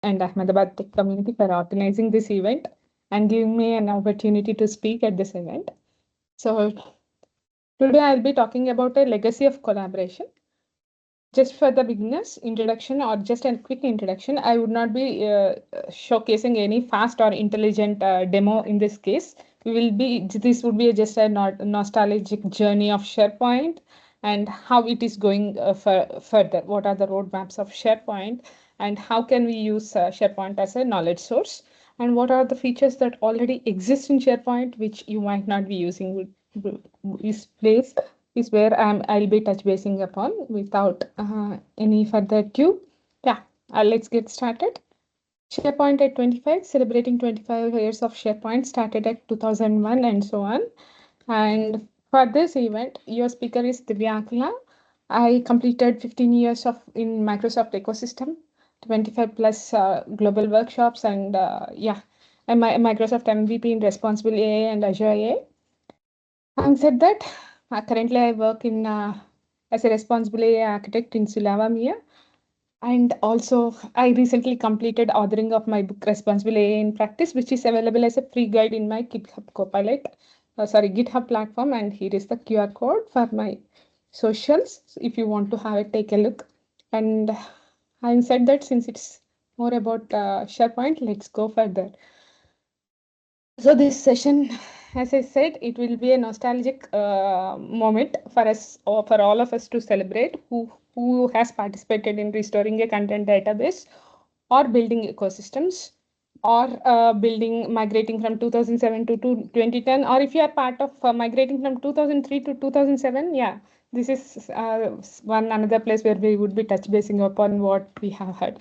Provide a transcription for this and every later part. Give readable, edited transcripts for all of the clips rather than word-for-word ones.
and Ahmedabad Tech community for organizing this event and giving me an opportunity to speak at this event. So, today I'll be talking about a legacy of collaboration. Just for the beginners introduction or just a quick introduction, I would not be showcasing any fast or intelligent demo in this case. This would be just a nostalgic journey of SharePoint and how it is going further. What are the roadmaps of SharePoint and how can we use SharePoint as a knowledge source? And what are the features that already exist in SharePoint which you might not be using is placed is where I'll be touch basing upon without any further ado. Yeah, let's get started. SharePoint at 25, celebrating 25 years of SharePoint, started at 2001 and so on. And for this event, your speaker is Divyakula. I completed 15 years of in Microsoft ecosystem, 25 plus global workshops, and I'm a Microsoft MVP in Responsible AI and Azure AI. Having said that, currently I work in as a responsible AI architect in Sulava Mia. And also, I recently completed authoring of my book Responsible AI in Practice, which is available as a free guide in my GitHub Copilot, GitHub platform. And here is the QR code for my socials. So if you want to have it, take a look. And having said that, since it's more about SharePoint, let's go further. So this session, as I said, it will be a nostalgic moment for us or for all of us to celebrate who has participated in restoring a content database or building ecosystems or migrating from 2007 to 2010, or if you are part of migrating from 2003 to 2007, yeah, this is one another place where we would be touch basing upon what we have heard.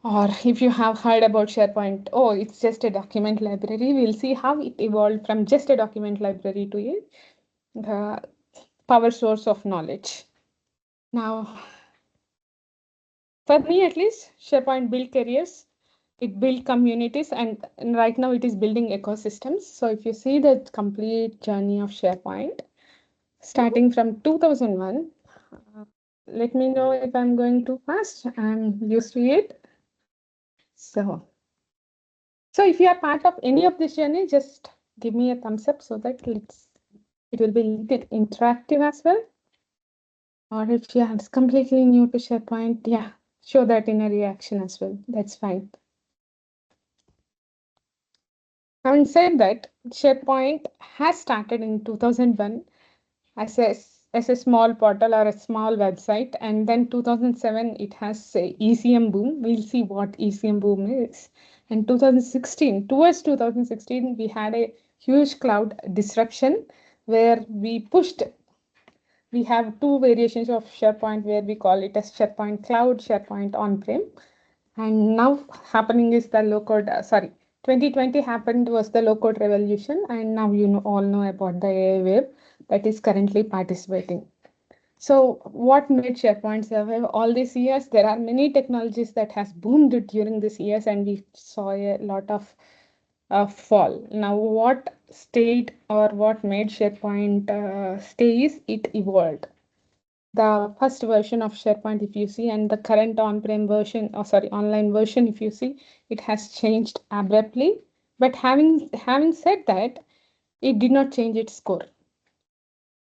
Or if you have heard about SharePoint, oh, it's just a document library. We'll see how it evolved from just a document library to the power source of knowledge. Now, for me at least, SharePoint built careers, it built communities, and right now it is building ecosystems. So if you see the complete journey of SharePoint, starting from 2001, let me know if I'm going too fast. I'm used to it. So if you are part of any of this journey, just give me a thumbs up so that it will be a little interactive as well. Or if you are completely new to SharePoint, yeah, show that in a reaction as well. That's fine. Having said that, SharePoint has started in 2001 as a small portal or a small website, and then 2007 it has a ECM boom. We'll see what ECM boom is. And 2016, towards 2016, we had a huge cloud disruption where we have two variations of SharePoint where we call it as SharePoint Cloud, SharePoint On-Prem. And now happening is the low code, 2020 happened was the low code revolution. And now all know about the AI wave that is currently participating. So what made SharePoint survive all these years? There are many technologies that has boomed during these years and we saw a lot of fall. Now what stayed or what made SharePoint stay is it evolved. The first version of SharePoint, if you see, and the current on-prem version, online version, if you see, it has changed abruptly. But having said that, it did not change its core.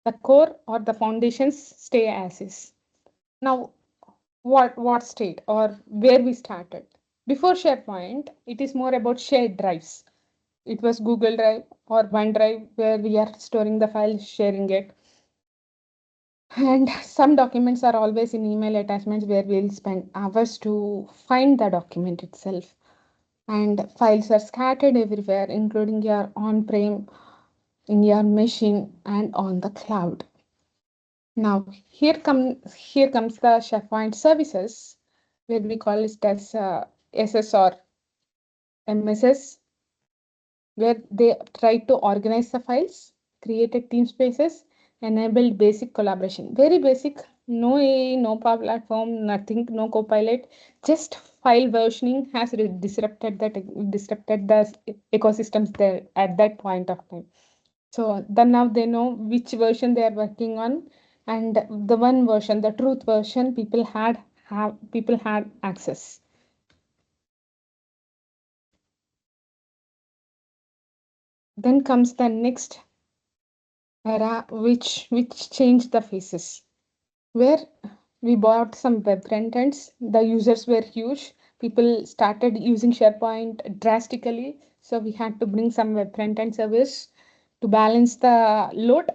The core or the foundations stay as is. Now, what stayed or where we started? Before SharePoint, it is more about shared drives. It was Google Drive or OneDrive where we are storing the files, sharing it. And some documents are always in email attachments where we'll spend hours to find the document itself. And files are scattered everywhere, including your on-prem, in your machine, and on the cloud. Now, here comes the SharePoint services, where we call it as SS or MSS, where they try to organize the files, created team spaces, enabled basic collaboration. Very basic, no AI, no Power Platform, nothing, no Copilot, just file versioning has disrupted the ecosystems there at that point of time. So then now they know which version they are working on, and the one version, the truth version, people had access. Then comes the next era, which changed the faces, where we bought some web front ends. The users were huge. People started using SharePoint drastically. So we had to bring some web front end service to balance the load,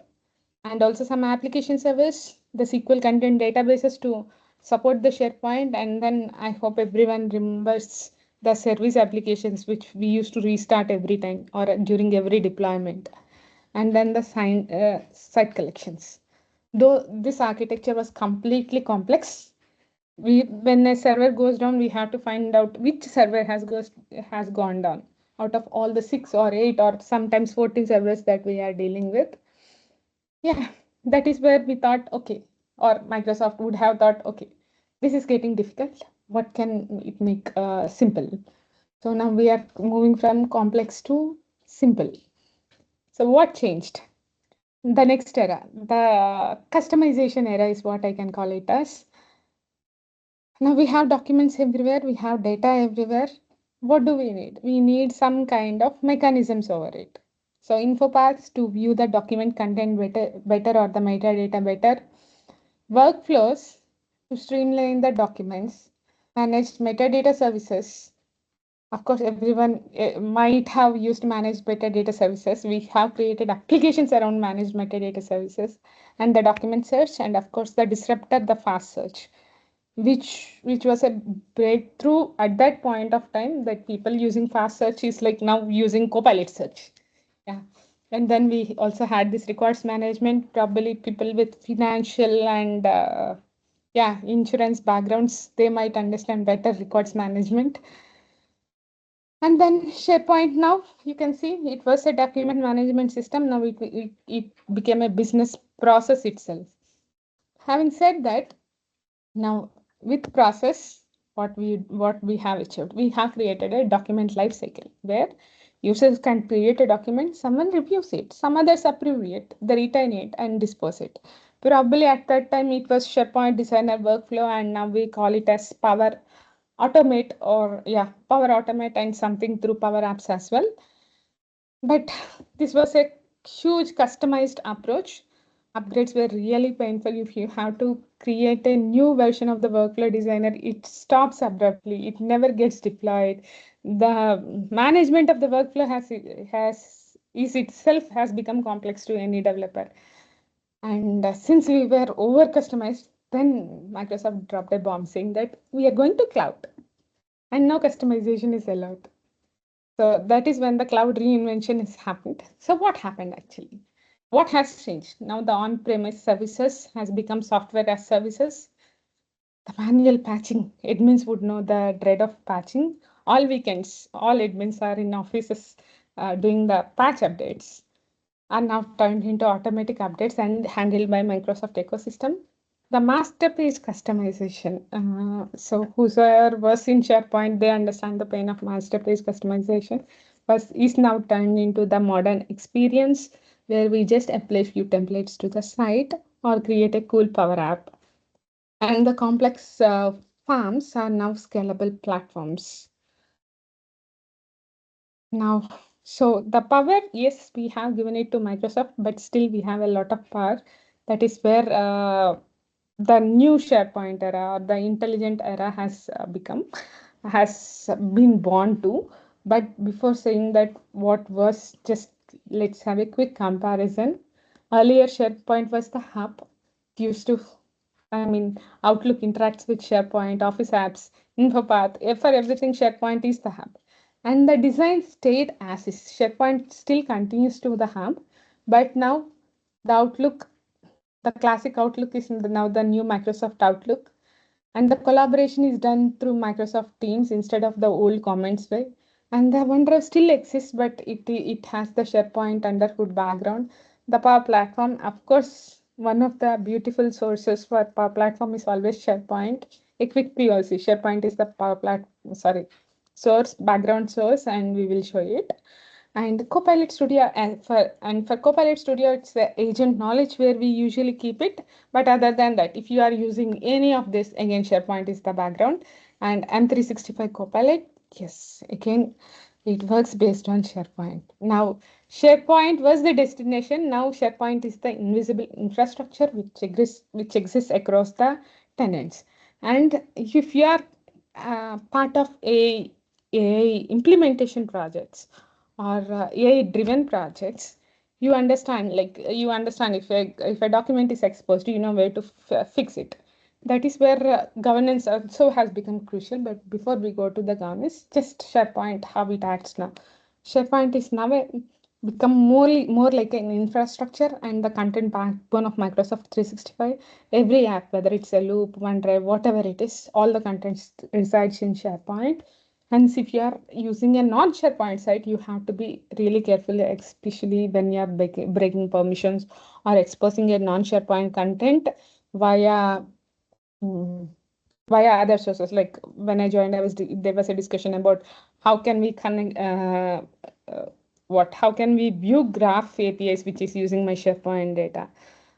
and also some application service, the SQL content databases to support the SharePoint. And then I hope everyone remembers the service applications, which we used to restart every time or during every deployment. And then the site collections. Though this architecture was completely complex, when a server goes down, we have to find out which server has gone down out of all the 6 or 8 or sometimes 14 servers that we are dealing with. Yeah, that is where we thought, okay, or Microsoft would have thought, okay, this is getting difficult. What can it make simple? So now we are moving from complex to simple. So what changed? The next era, the customization era is what I can call it as. Now we have documents everywhere, we have data everywhere. What do we need? We need some kind of mechanisms over it. So info paths to view the document content better or the metadata better. Workflows to streamline the documents. Managed metadata services. Of course, everyone might have used managed metadata services. We have created applications around managed metadata services, and the document search, and of course the disruptor, the fast search, which was a breakthrough at that point of time, that people using fast search is like now using Copilot search. Yeah. And then we also had this records management. Probably people with financial and insurance backgrounds, they might understand better records management. And then SharePoint, now you can see it was a document management system. Now it became a business process itself. Having said that, now with process, what we have achieved, we have created a document lifecycle where users can create a document, someone reviews it, some others approve it, they retain it and dispose it. Probably at that time it was SharePoint Designer workflow, and now we call it as Power Automate, or Power Automate, and something through Power Apps as well. But this was a huge customized approach. Upgrades were really painful. If you have to create a new version of the workflow designer, it stops abruptly. It never gets deployed. The management of the workflow is itself has become complex to any developer. And since we were over customized, then Microsoft dropped a bomb saying that we are going to cloud, and now customization is allowed. So that is when the cloud reinvention has happened. So what happened actually? What has changed? Now the on-premise services has become software as services. The manual patching, admins would know the dread of patching. All weekends, all admins are in offices doing the patch updates, are now turned into automatic updates and handled by Microsoft ecosystem. The master page customization. So whosoever was in SharePoint, they understand the pain of master page customization, but is now turned into the modern experience where we just apply few templates to the site or create a cool Power App. And the complex farms are now scalable platforms. Now, so the power, yes, we have given it to Microsoft, but still we have a lot of power. That is where the new SharePoint era or the intelligent era has been born to. But before saying that, what was, just let's have a quick comparison. Earlier, SharePoint was the hub. It used to, Outlook interacts with SharePoint, Office apps, InfoPath. For everything, SharePoint is the hub. And the design stayed as is. SharePoint still continues to the hub, but now the Outlook, the classic Outlook is now the new Microsoft Outlook, and the collaboration is done through Microsoft Teams instead of the old comments way. And the OneDrive still exists, but it has the SharePoint underhood background. The Power Platform, of course, one of the beautiful sources for Power Platform is always SharePoint. A quick POC, SharePoint is the source, background source, and we will show it. And Copilot Studio, for Copilot Studio, it's the agent knowledge where we usually keep it. But other than that, if you are using any of this, again, SharePoint is the background. And M365 Copilot, yes, again, It works based on SharePoint. Now, SharePoint was the destination. Now, SharePoint is the invisible infrastructure which exists across the tenants. And if you are part of a implementation projects or AI driven projects, you understand if a document is exposed, you know where to fix it. That is where governance also has become crucial. But before we go to the governance, just SharePoint, how it acts now. SharePoint is now become more like an infrastructure and the content backbone of Microsoft 365. Every app, whether it's a Loop, OneDrive, whatever it is, all the content resides in SharePoint. Hence, if you are using a non-SharePoint site, you have to be really careful, especially when you are breaking permissions or exposing a non-SharePoint content via Mm. via other sources. Like when I joined, there was a discussion about how can we connect uh, how can we view graph APIs which is using my SharePoint data.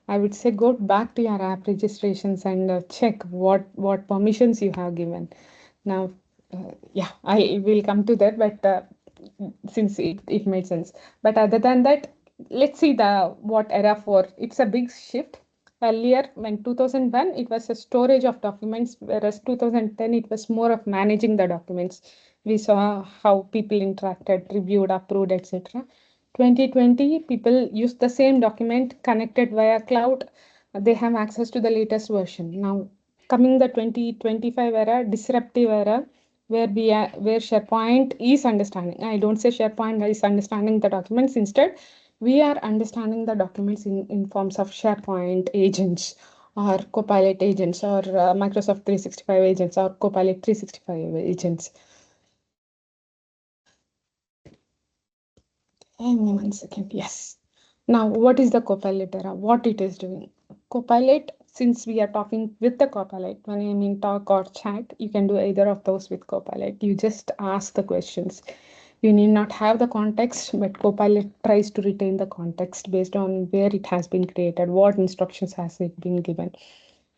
I would say go back to your app registrations and check what permissions you have given. Now, yeah, I will come to that, but since it made sense. But other than that, let's see the what era for. It's a big shift. Earlier, when 2001, it was a storage of documents, whereas 2010, it was more of managing the documents. We saw how people interacted, reviewed, approved, etc. 2020, people use the same document connected via cloud. They have access to the latest version. Now, coming the 2025 era, disruptive era, where SharePoint is understanding. I don't say SharePoint is understanding the documents. Instead, we are understanding the documents in forms of SharePoint agents or Copilot agents or Microsoft 365 agents or Copilot 365 agents. Give me 1 second. Yes. Now, what is the Copilot era? What it is doing? Copilot, since we are talking with the Copilot, when I mean talk or chat, you can do either of those with Copilot. You just ask the questions. You need not have the context, but Copilot tries to retain the context based on where it has been created, what instructions has it been given,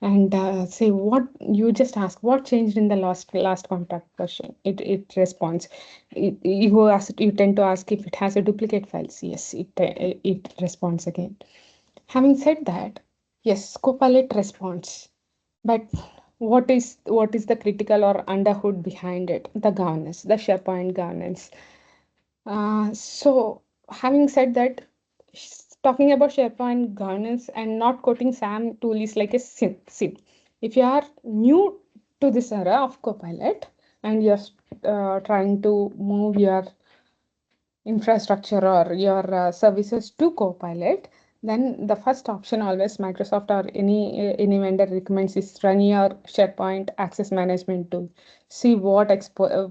and say what you just ask what changed in the last contract version. It responds. You tend to ask if it has a duplicate files. Yes, it responds again. Having said that, yes, Copilot responds, but what is the critical or underhood behind it? The governance, the SharePoint governance. So, having said that, talking about SharePoint governance and not quoting Sam tool is like a sin. If you are new to this era of Copilot and you're trying to move your infrastructure or your services to Copilot, then the first option always Microsoft or any vendor recommends is run your SharePoint access management tool. See what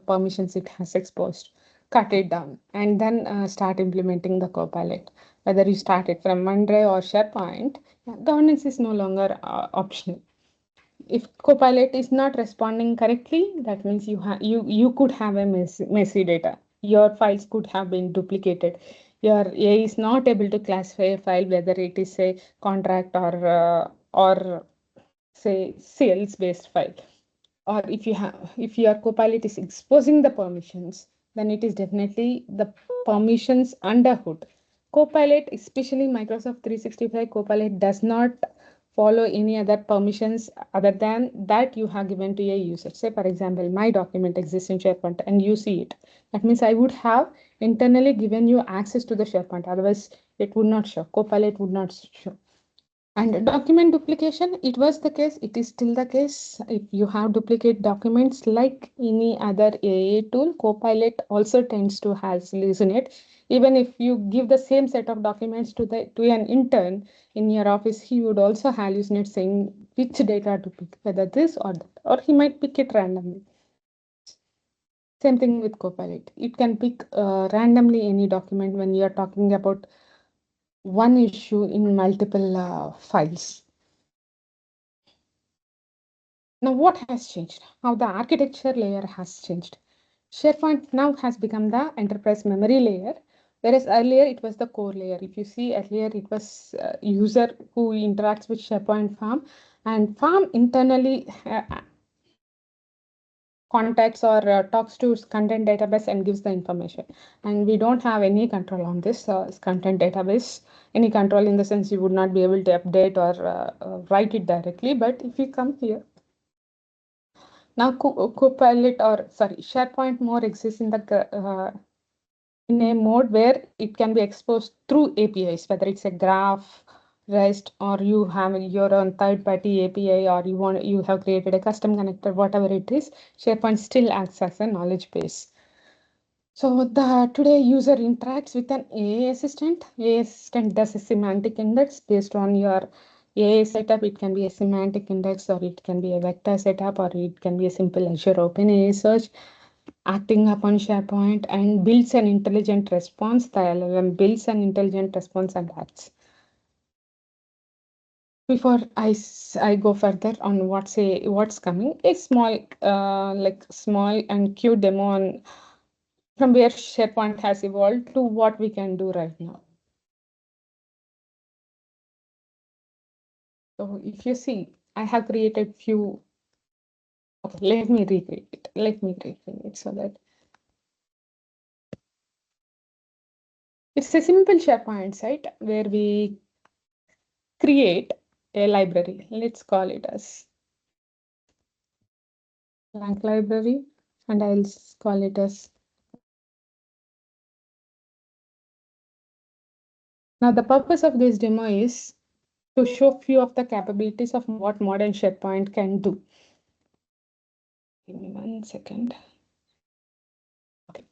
permissions it has exposed, cut it down, and then start implementing the Copilot. Whether you start it from OneDrive or SharePoint, governance is no longer optional. If Copilot is not responding correctly, that means you could have a messy data. Your files could have been duplicated. Your AI is not able to classify a file whether it is a contract or say sales based file. Or if your Copilot is exposing the permissions, then it is definitely the permissions under hood. Copilot, especially Microsoft 365 Copilot, does not follow any other permissions other than that you have given to a user. Say, for example, my document exists in SharePoint and you see it. That means I would have internally given you access to the SharePoint. Otherwise, it would not show. Copilot would not show. And document duplication, it was the case, it is still the case. If you have duplicate documents like any other AI tool, Copilot also tends to hallucinate. Even if you give the same set of documents to an intern in your office, he would also hallucinate saying which data to pick, whether this or that, or he might pick it randomly. Same thing with Copilot. It can pick randomly any document when you are talking about one issue in multiple files. Now, what has changed? How the architecture layer has changed. SharePoint now has become the enterprise memory layer, whereas earlier it was the core layer. If you see earlier, it was user who interacts with SharePoint farm, and farm internally contacts or talks to content database and gives the information. And we don't have any control on this content database. Any control in the sense you would not be able to update or write it directly. But if you come here, now Copilot or sorry, SharePoint more exists in a mode where it can be exposed through APIs, whether it's a graph, REST, or you have your own third-party API, or you have created a custom connector, whatever it is, SharePoint still acts as a knowledge base. So today user interacts with an AI assistant. AI assistant does a semantic index based on your AI setup. It can be a semantic index, or it can be a vector setup, or it can be a simple Azure OpenAI search acting upon SharePoint and builds an intelligent response. The LLM builds an intelligent response and acts. Before I go further on what's coming, a small small and cute demo on from where SharePoint has evolved to what we can do right now. So if you see, I have created few. Okay, let me recreate it. Let me recreate it so that it's a simple SharePoint site where we create a library. Let's call it as blank library, and I'll call it as. Now the purpose of this demo is to show few of the capabilities of what modern SharePoint can do. Give me 1 second. Okay.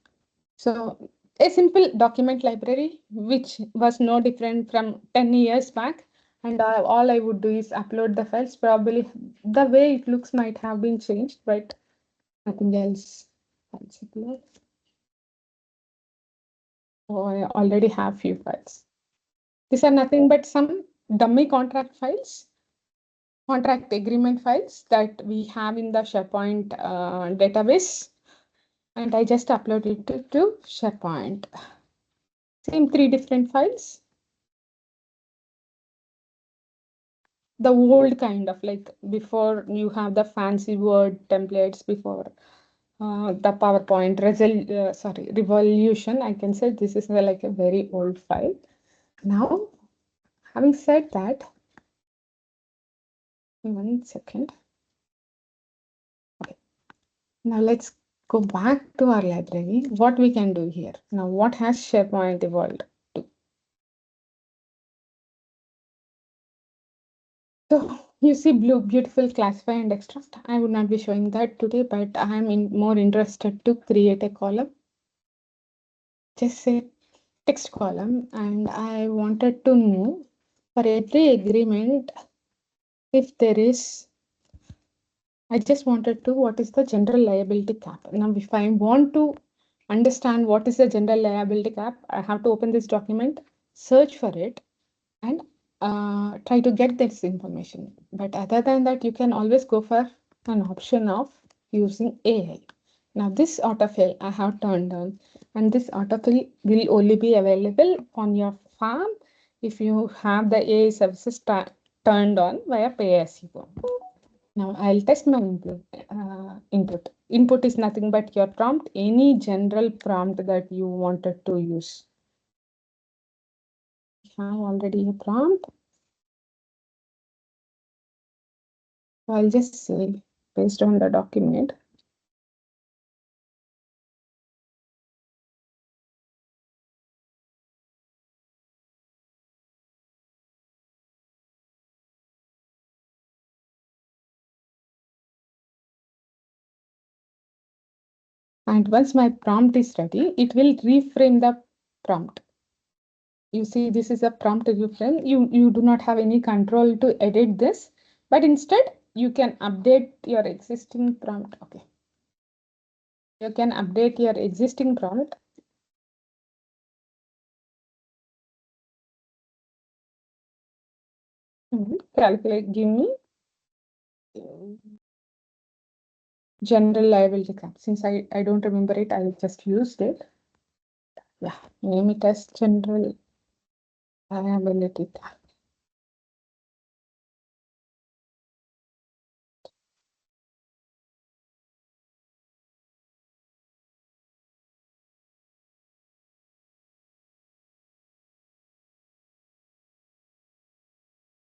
So a simple document library, which was no different from 10 years back. And all I would do is upload the files. Probably the way it looks might have been changed, but nothing else. Oh, I already have few files. These are nothing but some dummy contract files, contract agreement files that we have in the SharePoint database. And I just uploaded it to SharePoint. Same 3 different files. The old kind of like before you have the fancy word templates before the PowerPoint revolution. I can say this is like a very old file. Now, having said that, 1 second. Okay. Now let's go back to our library. What we can do here. Now, what has SharePoint evolved to? So you see beautiful classify and extract. I would not be showing that today, but I am more interested to create a column. Just say text column, and I wanted to know for every agreement if there is. I just wanted to what is the general liability cap. Now, if I want to understand what is the general liability cap, I have to open this document, search for it, and try to get this information. But other than that, you can always go for an option of using AI. Now this autofill I have turned on, and this autofill will only be available on your farm if you have the AI services turned on via pay as you go. Now I'll test my input. Input is nothing but your prompt, any general prompt that you wanted to use. I have already a prompt. I'll just say based on the document. And once my prompt is ready, it will reframe the prompt. You see, this is a prompt reframe. You do not have any control to edit this, but instead you can update your existing prompt. Okay. You can update your existing prompt. Calculate, give me general liability cap. Since I don't remember it, I just used it. Yeah, name it as general liability cap.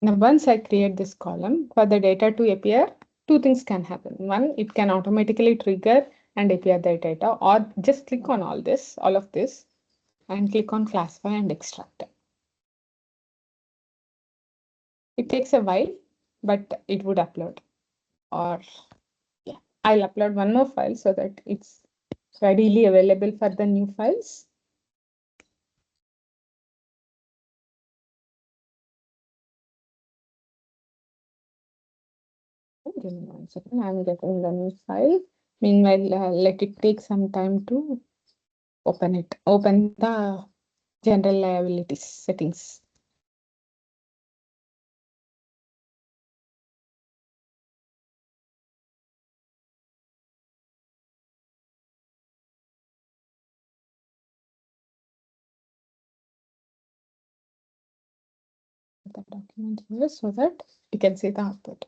Now, once I create this column, for the data to appear, two things can happen. One, it can automatically trigger and appear the data, or just click on all of this, and click on classify and extract. It takes a while, but it would upload. Or yeah, I'll upload one more file so that it's readily available for the new files. Give me 1 second. I'm getting the new file. Meanwhile, let it take some time to open it. Open the general liabilities settings. The document here so that you can see the output.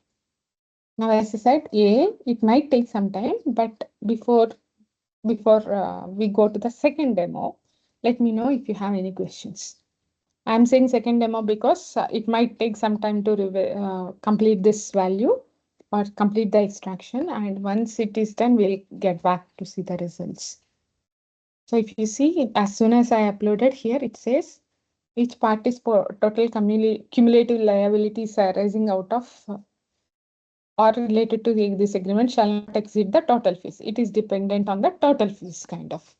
Now, as I said, it might take some time, but before we go to the second demo, let me know if you have any questions. I'm saying second demo because it might take some time to complete this value or complete the extraction. And once it is done, we'll get back to see the results. So if you see, as soon as I uploaded here, it says each part is for total cumulative liabilities arising out of or related to this agreement shall not exceed the total fees. It is dependent on the total fees kind of.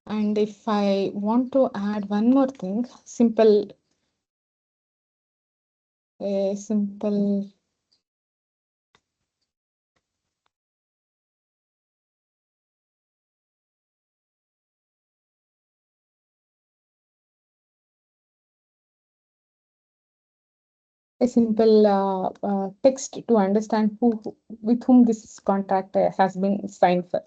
And if I want to add one more thing, simple a simple text to understand who with whom this contract has been signed for.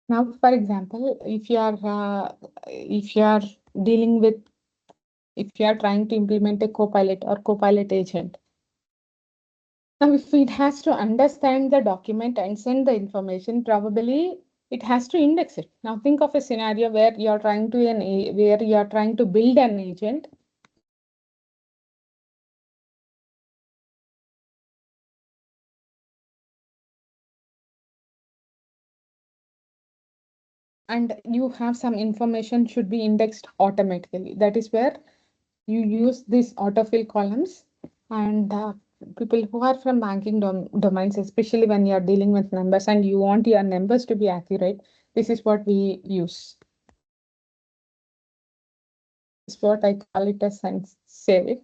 Now, for example, if you are dealing with if you are trying to implement a Copilot or Copilot agent, now if it has to understand the document and send the information, probably it has to index it. Now think of a scenario where you are trying to where you are trying to build an agent. And you have some information should be indexed automatically. That is where you use these autofill columns. And people who are from banking domains, especially when you are dealing with numbers and you want your numbers to be accurate, this is what we use. It's what I call it as and save it.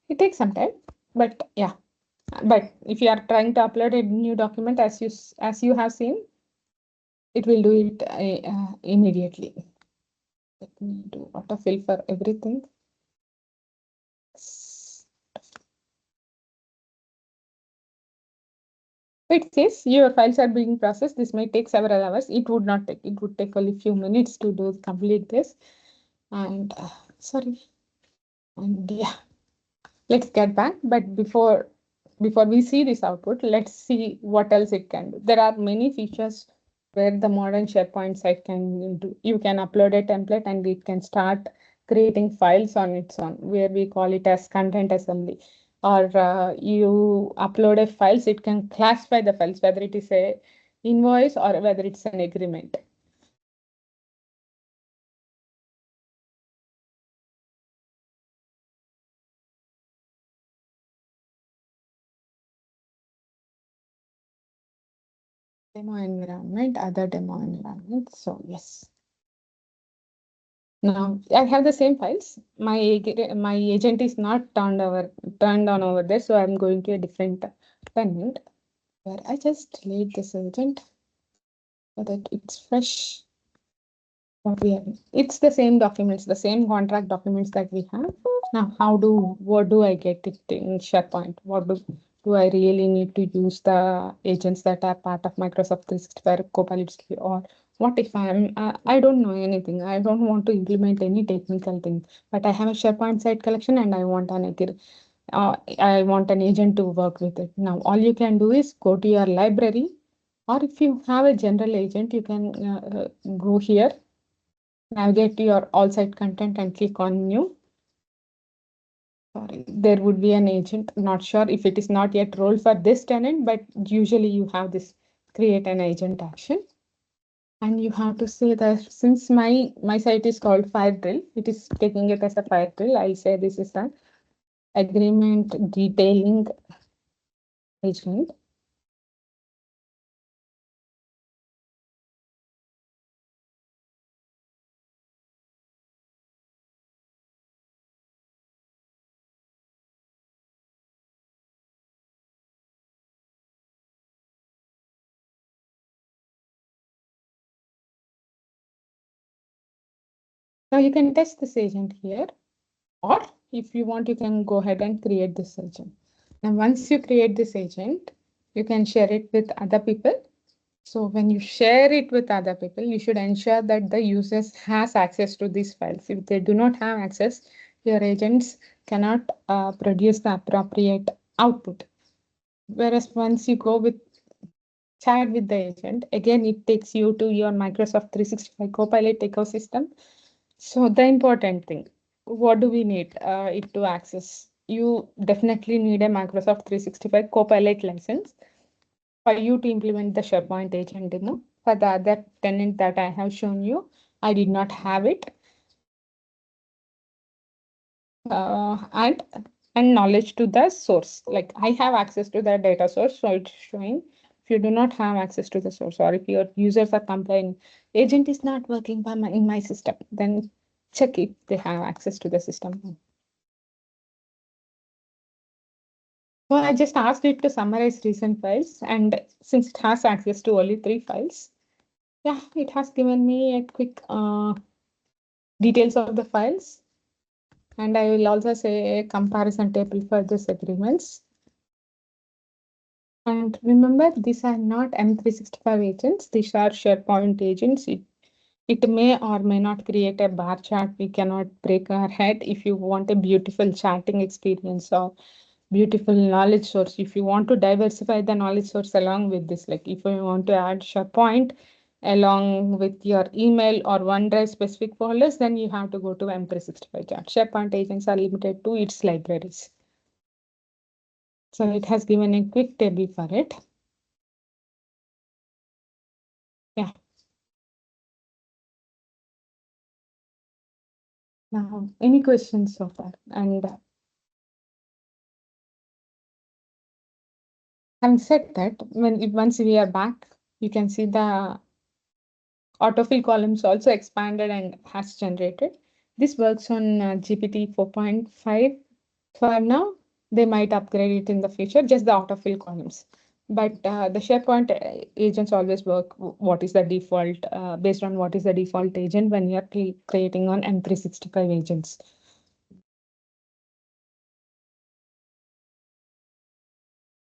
It takes some time, but yeah. But if you are trying to upload a new document, as you have seen, it will do it immediately. Let me do autofill for everything. It says your files are being processed. This may take several hours. It would not take. It would take only few minutes to complete this. And sorry. And yeah, let's get back. But before we see this output, let's see what else it can do. There are many features where the modern SharePoint site can do. You can upload a template and it can start creating files on its own, where we call it as content assembly. Or you upload a files, it can classify the files, whether it is a invoice or whether it's an agreement. Demo environment, other demo environment. So yes. Now I have the same files. My agent is not turned on over there, so I'm going to a different tenant where I just delete this agent so that it's fresh. What we have. It's the same documents, the same contract documents that we have. Now, what do I get it in SharePoint? What do I really need to use the agents that are part of Microsoft 365 Copilot, or what if I don't know anything? I don't want to implement any technical thing, but I have a SharePoint site collection and I want I want an agent to work with it. Now, all you can do is go to your library, or if you have a general agent, you can go here, navigate to your all site content and click on new. Sorry, there would be an agent. Not sure if it is not yet rolled for this tenant, but usually you have this create an agent action. And you have to say that since my site is called fire drill, it is taking it as a fire drill. I'll say this is an agreement detailing agent. Now you can test this agent here, or if you want, you can go ahead and create this agent. Now, once you create this agent, you can share it with other people. So when you share it with other people, you should ensure that the users has access to these files. If they do not have access, your agents cannot produce the appropriate output. Whereas once you go with chat with the agent, again, it takes you to your Microsoft 365 Copilot ecosystem. So the important thing, what do we need it to access? You definitely need a Microsoft 365 Copilot license for you to implement the SharePoint agent demo. For the other tenant that I have shown you, I did not have it. And knowledge to the source. Like I have access to the data source, so it's showing. If you do not have access to the source, or if your users are complaining, agent is not working by in my system, then check if they have access to the system. So I just asked it to summarize recent files, and since it has access to only 3 files, yeah, it has given me a quick details of the files. And I will also say a comparison table for these agreements. And remember, these are not M365 agents. These are SharePoint agents. It may or may not create a bar chart. We cannot break our head. If you want a beautiful chatting experience or beautiful knowledge source, if you want to diversify the knowledge source along with this, like if you want to add SharePoint along with your email or OneDrive specific folders, then you have to go to M365 chart. SharePoint agents are limited to its libraries. So it has given a quick table for it. Yeah. Now, any questions so far? And having said that, once we are back, you can see the autofill columns also expanded and has generated. This works on GPT 4.5 for now. They might upgrade it in the future, just the autofill columns. But the SharePoint agents always work what is the default, based on what is the default agent when you're creating on M365 agents.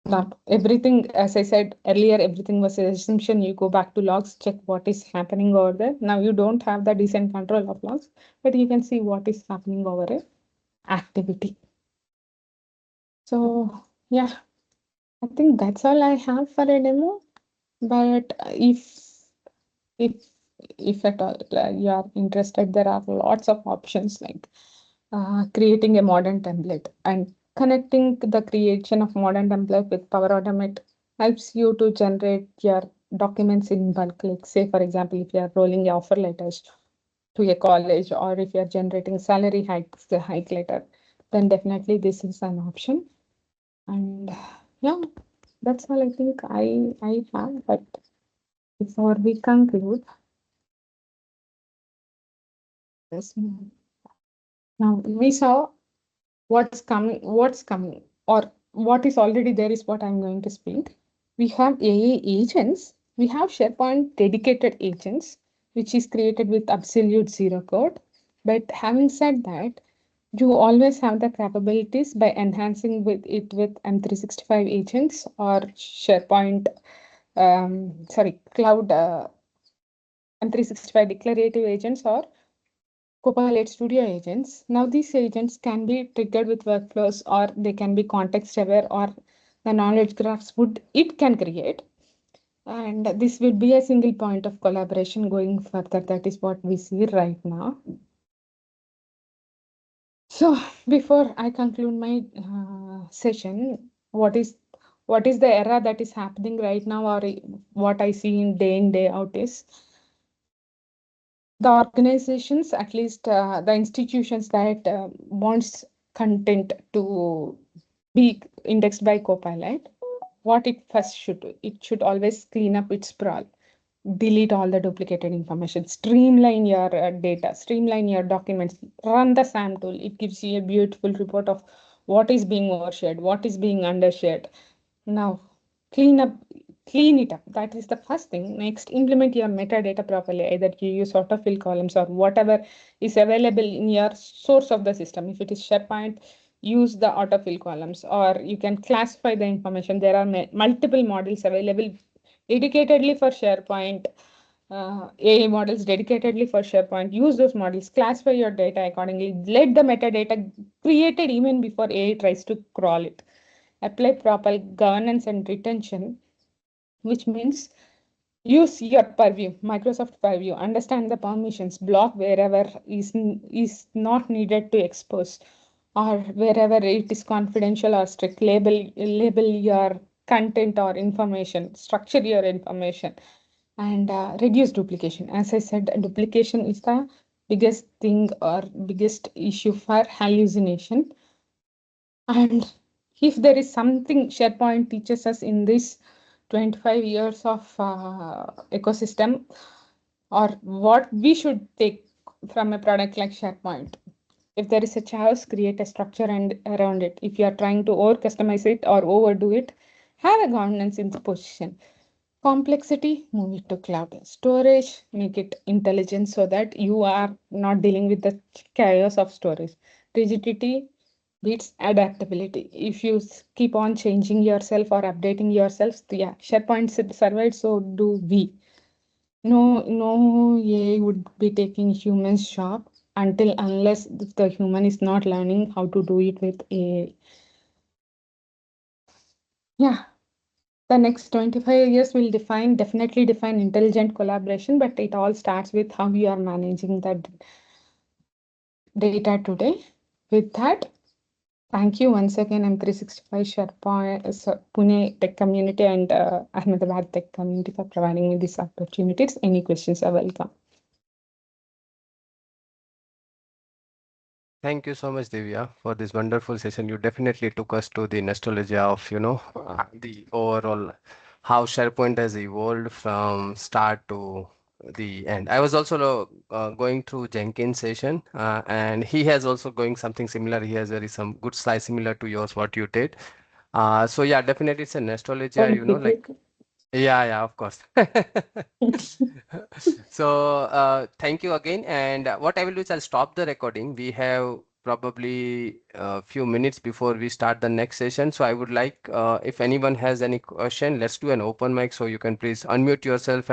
Not everything, as I said earlier, everything was an assumption. You go back to logs, check what is happening over there. Now you don't have the decent control of logs, but you can see what is happening over a activity. So yeah, I think that's all I have for a demo. But if if at all you are interested, there are lots of options like creating a modern template and connecting the creation of modern template with Power Automate helps you to generate your documents in bulk. Like say, for example, if you are rolling your offer letters to a college or if you are generating salary hikes, the hike letter, then definitely this is an option. And yeah, that's all I think I have. But before we conclude, this now we saw what's coming, or what is already there is what I'm going to speak. We have AI agents, we have SharePoint dedicated agents, which is created with absolute zero code. But having said that, you always have the capabilities by enhancing with M365 agents or SharePoint, cloud M365 declarative agents or Copilot Studio agents. Now these agents can be triggered with workflows, or they can be context aware, or the knowledge graphs would it can create. And this will be a single point of collaboration going further. That is what we see right now. So before I conclude my session, what is the era that is happening right now, or what I see in day out is the organizations, at least the institutions that wants content to be indexed by Copilot, what it first should do, it should always clean up its sprawl, delete all the duplicated information, streamline your data, streamline your documents, run the SAM tool. It gives you a beautiful report of what is being overshared, what is being undershared. Now, clean up, clean it up. That is the first thing. Next, implement your metadata properly. Either you use autofill columns or whatever is available in your source of the system. If it is SharePoint, use the autofill columns, or you can classify the information. There are multiple models available dedicatedly for SharePoint, AI models dedicatedly for SharePoint. Use those models, classify your data accordingly. Let the metadata created even before AI tries to crawl it. Apply proper governance and retention, which means use your purview, Microsoft purview, understand the permissions, block wherever is not needed to expose, or wherever it is confidential or strict. Label your content or information, structure your information, and reduce duplication. As I said, duplication is the biggest thing or biggest issue for hallucination. And if there is something SharePoint teaches us in this 25 years of ecosystem, or what we should take from a product like SharePoint, if there is a chaos, create a structure and around it. If you are trying to over customize it or overdo it, have a governance in the position. Complexity, move it to cloud. Storage, make it intelligent so that you are not dealing with the chaos of storage. Rigidity beats adaptability. If you keep on changing yourself or updating yourself, yeah, SharePoint survived, so do we. No AI would be taking humans' job unless the human is not learning how to do it with AI. Yeah, the next 25 years will definitely define intelligent collaboration, but it all starts with how you are managing that data today. With that, thank you once again, M365 SharePoint, Pune Tech Community and Ahmedabad Tech Community for providing me these opportunities. Any questions are welcome. Thank you so much, Divya, for this wonderful session. You definitely took us to the nostalgia of, the overall how SharePoint has evolved from start to the end. I was also going through Jenkins' session, and he has also going something similar. He has very some good slides similar to yours, what you did. So yeah, definitely it's a nostalgia, Thank you. yeah, of course. So, thank you again. And what I will do is I'll stop the recording. We have probably a few minutes before we start the next session. So I would like, if anyone has any question, let's do an open mic. So you can please unmute yourself and